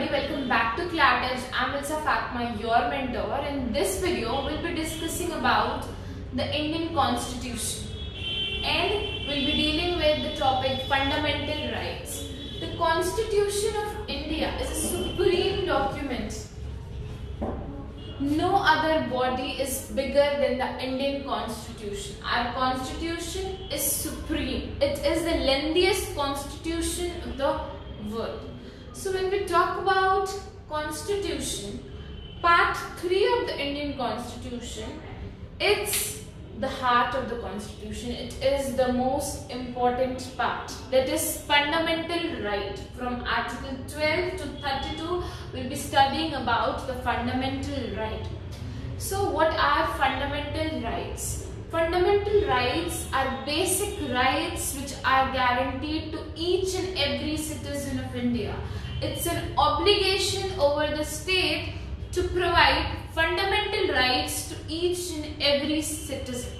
everybody, welcome back to ClatEdge. I'm Ilsa Fatma, your mentor. In this video, we'll be discussing about the Indian Constitution and we'll be dealing with the topic fundamental rights. The Constitution of India is a supreme document. No other body is bigger than the Indian Constitution. Our Constitution is supreme. It is the lengthiest constitution of the world. So when we talk about Constitution, Part 3 of the Indian Constitution, it's the heart of the Constitution. It is the most important part. That is fundamental right. From Article 12 to 32, we'll be studying about the fundamental right. So what are fundamental rights? Fundamental rights are basic rights which are guaranteed to each and every citizen of India. It's an obligation over the state to provide fundamental rights to each and every citizen.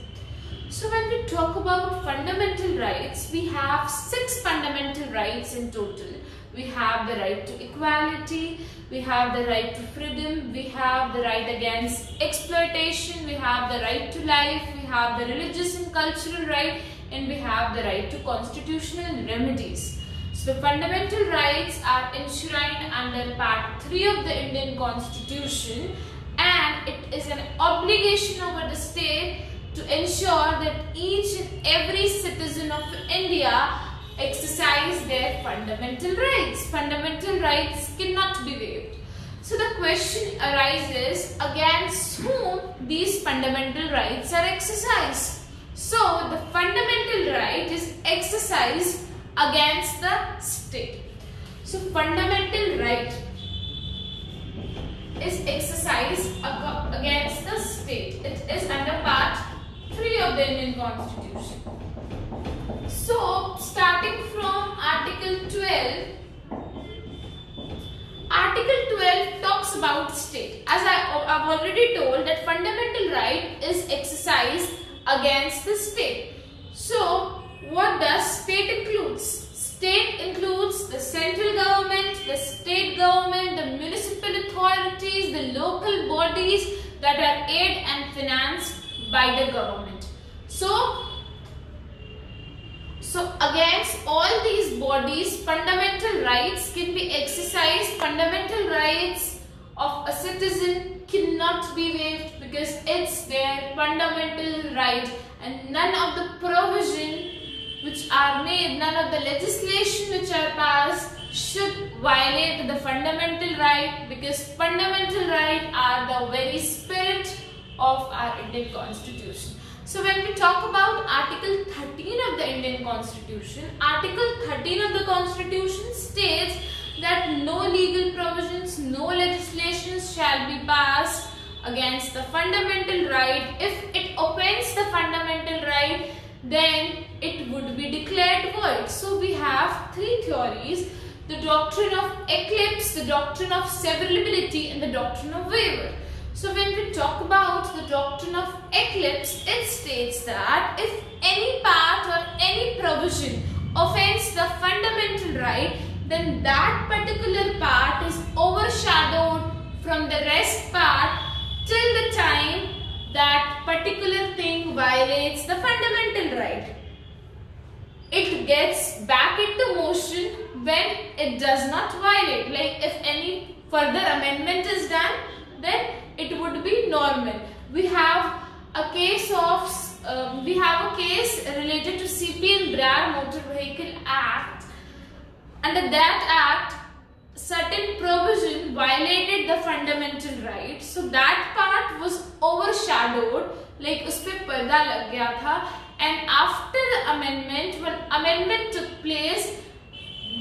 So when we talk about fundamental rights, we have 6 fundamental rights in total. We have the right to equality, we have the right to freedom, we have the right against exploitation, we have the right to life, we have the religious and cultural right, and we have the right to constitutional remedies. So the fundamental rights are enshrined under Part 3 of the Indian Constitution, and it is an obligation over the state to ensure that each and every citizen of India exercise their fundamental rights. Fundamental rights cannot be waived. So the question arises, against whom these fundamental rights are exercised? So the fundamental right is exercised against the state. So fundamental right is exercised against the state. It is under Part 3 of the Indian Constitution. So starting from Article 12, Article 12 talks about state. As I've already told that fundamental right is exercised against the state. So what does state includes? State includes the central government, the state government, the municipal authorities, the local bodies that are aided and financed by the government. So against all these bodies, fundamental rights can be exercised. Fundamental rights of a citizen cannot be waived because it's their fundamental right, and none of the provision which are made, none of the legislation which are passed should violate the fundamental right, because fundamental rights are the very spirit of our Indian Constitution. So when we talk about Article 13 of the Indian Constitution, Article 13 of the Constitution states that no legal provisions, no legislations shall be passed against the fundamental right. If it offends the fundamental right, then it would be declared void. So we have 3 theories: the doctrine of eclipse, the doctrine of severability, and the doctrine of waiver. So when we talk about the doctrine of eclipse, it states that if any part or any provision offends the fundamental right, then that particular part is overshadowed from the rest part till the time that particular thing violates the fundamental right. It gets back into motion when it does not violate. Like if any further amendment is done, then it would be normal. We have a case related to C.P. and Brar Motor Vehicle Act. Under that act, certain provision violated the fundamental right. So that part was overshadowed, like उसपे पर्दा लग गया था. And after the amendment, when amendment took place,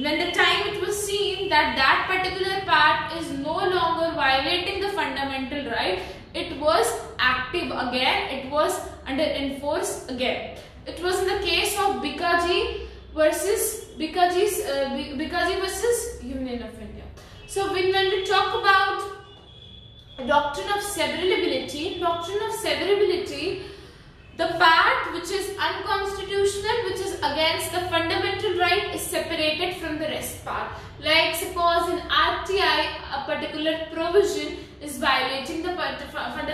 when the time it was seen that that particular part is no longer violating the fundamental right, it was active again, it was under enforce again. It was in the case of Bikaji versus Union of India. So when we talk about doctrine of severability, the part which is unconstitutional, which is against the fundamental right, is separated from the rest part. Like suppose in RTI particular provision is violating the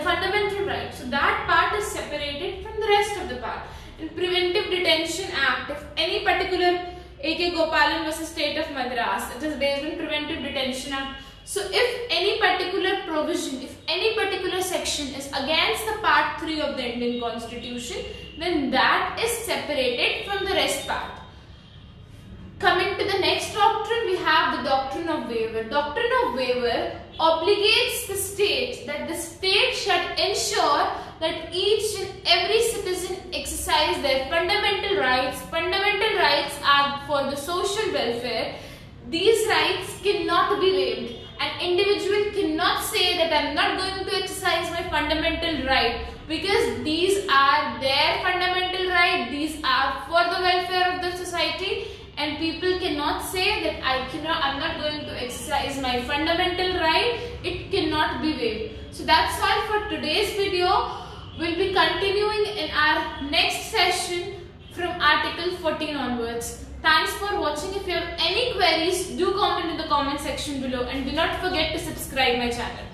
fundamental right. So that part is separated from the rest of the part. In Preventive Detention Act, if any particular A.K. Gopalan versus State of Madras, it is based on Preventive Detention Act. So if any particular provision, if any particular section is against the part 3 of the Indian Constitution, then that is separated from the rest part. Coming to the next doctrine, we have the doctrine of waiver. Doctrine of waiver obligates the state that the state should ensure that each and every citizen exercise their fundamental rights. Fundamental rights are for the social welfare. These rights cannot be waived. An individual cannot say that I am not going to exercise my fundamental right, because these are their fundamental right, these are for the welfare of the society, and people cannot say that I am not going to exercise my fundamental right. It cannot be waived. So that's all for today's video. We'll be continuing in our next session from Article 14 onwards. Thanks for watching. If you have any queries, do comment in the comment section below, and do not forget to subscribe my channel.